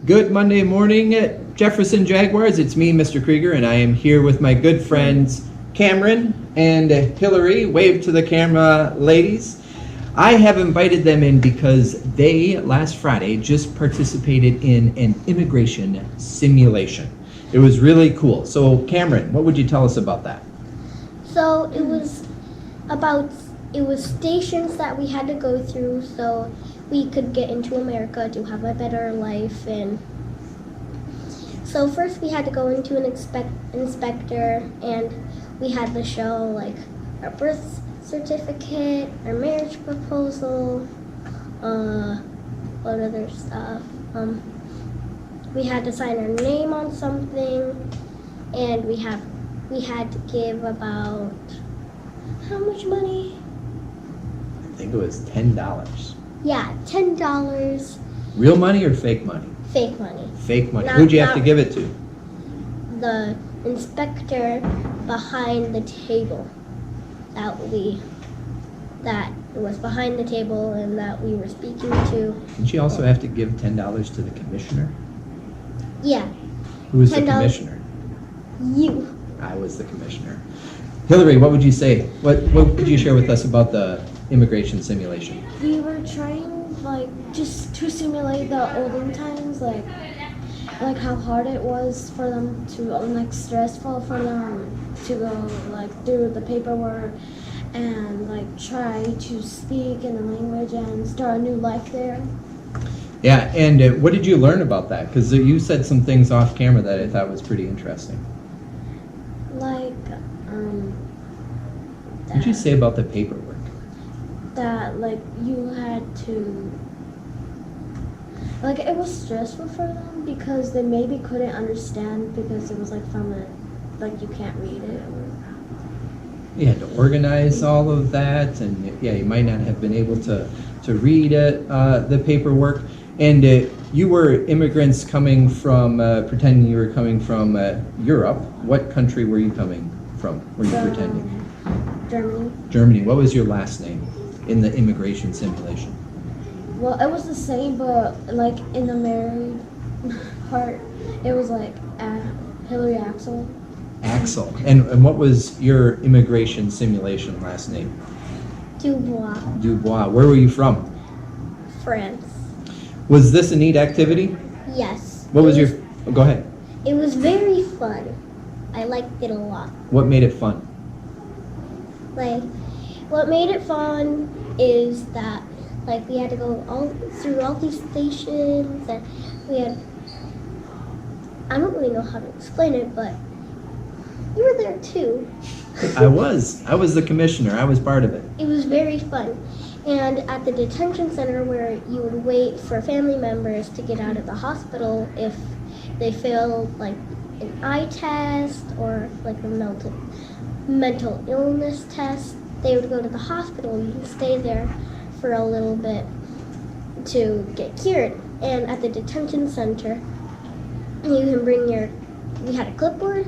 Good Monday morning at Jefferson Jaguars. It's me, Mr. Krieger, and I am here with my good friends Cameron and Hillary. Wave to the camera, ladies. I have invited them in because they, last Friday, just participated in an immigration simulation. It was really cool. So, Cameron, what would you tell us about that? So it was stations that we had to go through so we could get into America to have a better life. And so first we had to go into an inspector, and we had to show like our birth certificate, our marriage proposal, what other stuff. We had to sign our name on something, and we had to give about how much money? I think it was $10. Yeah, $10. Real money or fake money? Fake money. Fake money. Who'd you have to give it to? The inspector behind the table. That was behind the table and that we were speaking to. Didn't you also have to give $10 to the commissioner? Yeah. Who was the $10. commissioner? You. I was the commissioner. Hillary, what would you say? What could you share with us about the immigration simulation? We were trying just to simulate the olden times, like how hard it was for them to stressful for them to go through the paperwork and try to speak in the language and start a new life there. Yeah, and what did you learn about that? Because you said some things off camera that I thought was pretty interesting. What did you say about the paperwork? That you had to it was stressful for them because they maybe couldn't understand because it was from you can't read it. You had to organize all of that, and yeah, you might not have been able to read it, the paperwork. And you were immigrants coming from, pretending you were coming from Europe. What country were you coming from? Were you pretending? Germany. Germany. What was your last name in the immigration simulation? Well, it was the same, but in the married part, it was Hillary Axel. Axel. And what was your immigration simulation last name? Dubois. Dubois. Where were you from? France. Was this a neat activity? Yes. What was your... Oh, go ahead. It was very fun. I liked it a lot. What made it fun? What made it fun is that we had to go through all these stations, and I don't really know how to explain it, but you were there too. I was the commissioner. I was part of it. It was very fun. And at the detention center where you would wait for family members to get out of the hospital if they failed an eye test or a mental illness test, they would go to the hospital. You can stay there for a little bit to get cured. And at the detention center, you can we had a clipboard,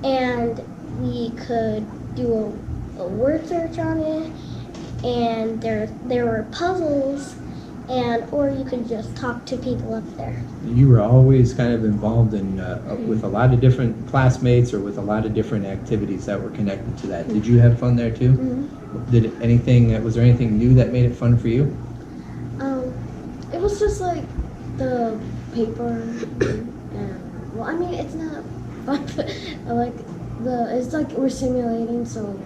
and we could do a word search on it, and there were puzzles, or you could just talk to people up there. You were always kind of involved in with a lot of different classmates or with a lot of different activities that were connected to that. Did you have fun there too? Mm-hmm. Was there anything new that made it fun for you? It was just the paper, and well, I mean, it's not fun, but it's we're simulating, so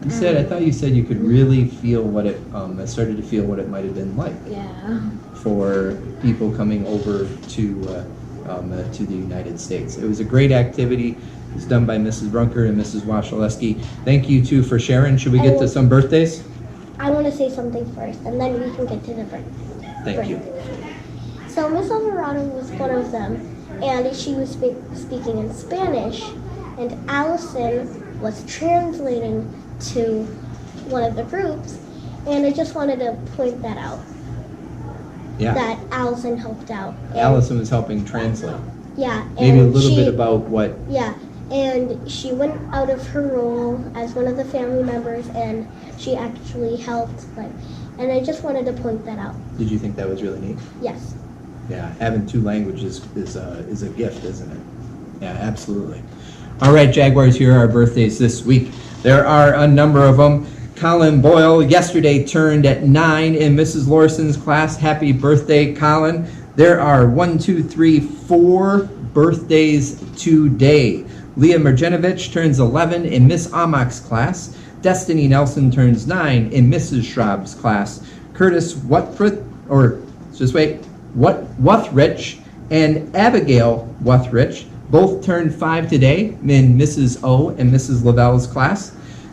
You said, I thought you said you could really feel what it, I started to feel what it might have been like. Yeah. For people coming over to the United States. It was a great activity. It was done by Mrs. Brunker and Mrs. Washaleski. Thank you two for sharing. Should we get to some birthdays? I want to say something first, and then we can get to the birthday. Thank you. So Miss Alvarado was one of them, and she was speaking in Spanish, and Allison was translating to one of the groups, and I just wanted to point that out. Yeah. That Allison helped out. Allison was helping translate. Yeah. Maybe a little bit about what... Yeah, and she went out of her role as one of the family members, and she actually helped, and I just wanted to point that out. Did you think that was really neat? Yes. Yeah, having two languages is a gift, isn't it? Yeah, absolutely. All right, Jaguars, here are our birthdays this week. There are a number of them. Colin Boyle yesterday turned at 9 in Mrs. Larson's class. Happy birthday, Colin. There are 4 birthdays today. Leah Margenovich turns 11 in Miss Amach's class. Destiny Nelson turns 9 in Mrs. Schraub's class. Curtis Wuthridge and Abigail Wuthridge both turned 5 today in Mrs. O and Mrs. Lavelle's class.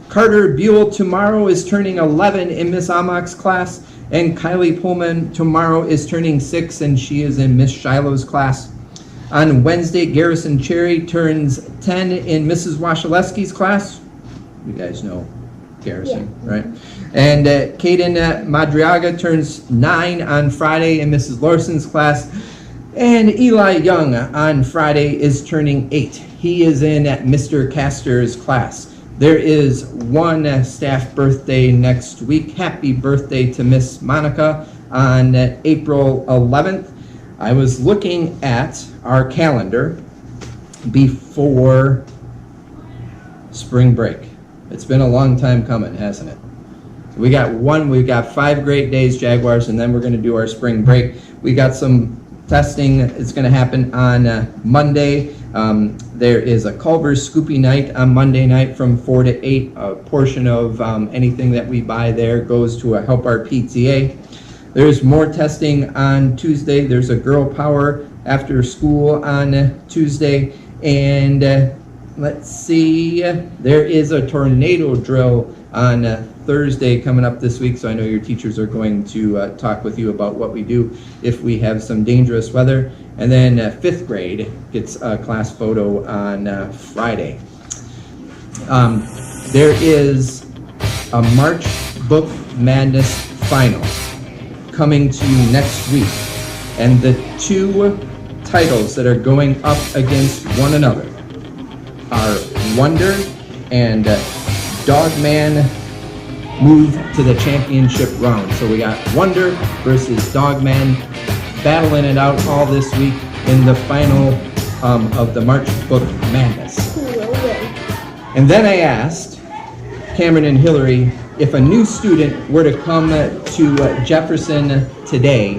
Carter Buell tomorrow is turning 11 in Miss Amach's class, and Kylie Pullman tomorrow is turning 6, and she is in Miss Shiloh's class. On Wednesday, Garrison Cherry turns 10 in Mrs. Washaleski's class. You guys know Garrison, right? And Caden Madriaga turns 9 on Friday in Mrs. Larson's class. And Eli Young on Friday is turning 8. He is in Mr. Castor's class. There is one staff birthday next week. Happy birthday to Miss Monica on April 11th. I was looking at our calendar before spring break. It's been a long time coming, hasn't it? We've got 5 great days, Jaguars, and then we're going to do our spring break. We got some testing. It's going to happen on Monday. There is a Culver's Scoopy night on Monday night from 4 to 8. A portion of anything that we buy there goes to help our PTA. There's more testing on Tuesday. There's a Girl Power after school on Tuesday. And let's see, there is a tornado drill on Thursday coming up this week, so I know your teachers are going to talk with you about what we do if we have some dangerous weather. And then 5th grade gets a class photo on Friday. There is a March Book Madness final coming to you next week, and the 2 titles that are going up against one another are Wonder and Dogman move to the championship round. So we got Wonder versus Dogman battling it out all this week in the final of the March Book Madness. Who will win? And then I asked Cameron and Hillary if a new student were to come to Jefferson today,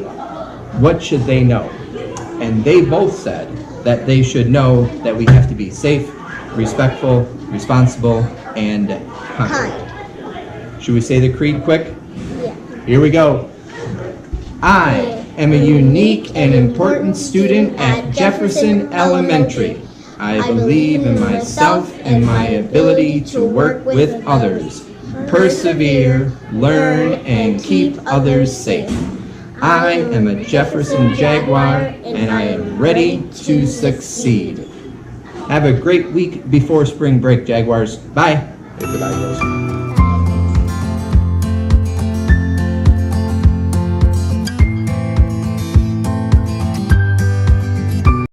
what should they know? And they both said that they should know that we have to be safe, respectful, responsible, and kind. Should we say the creed quick? Yeah. Here we go. I am a unique and important student at Jefferson Elementary. I believe in myself and my ability to work with others, persevere, learn, and keep others safe. I am a Jefferson Jaguar, and I am ready to succeed. Have a great week before spring break, Jaguars. Bye. Goodbye, girls.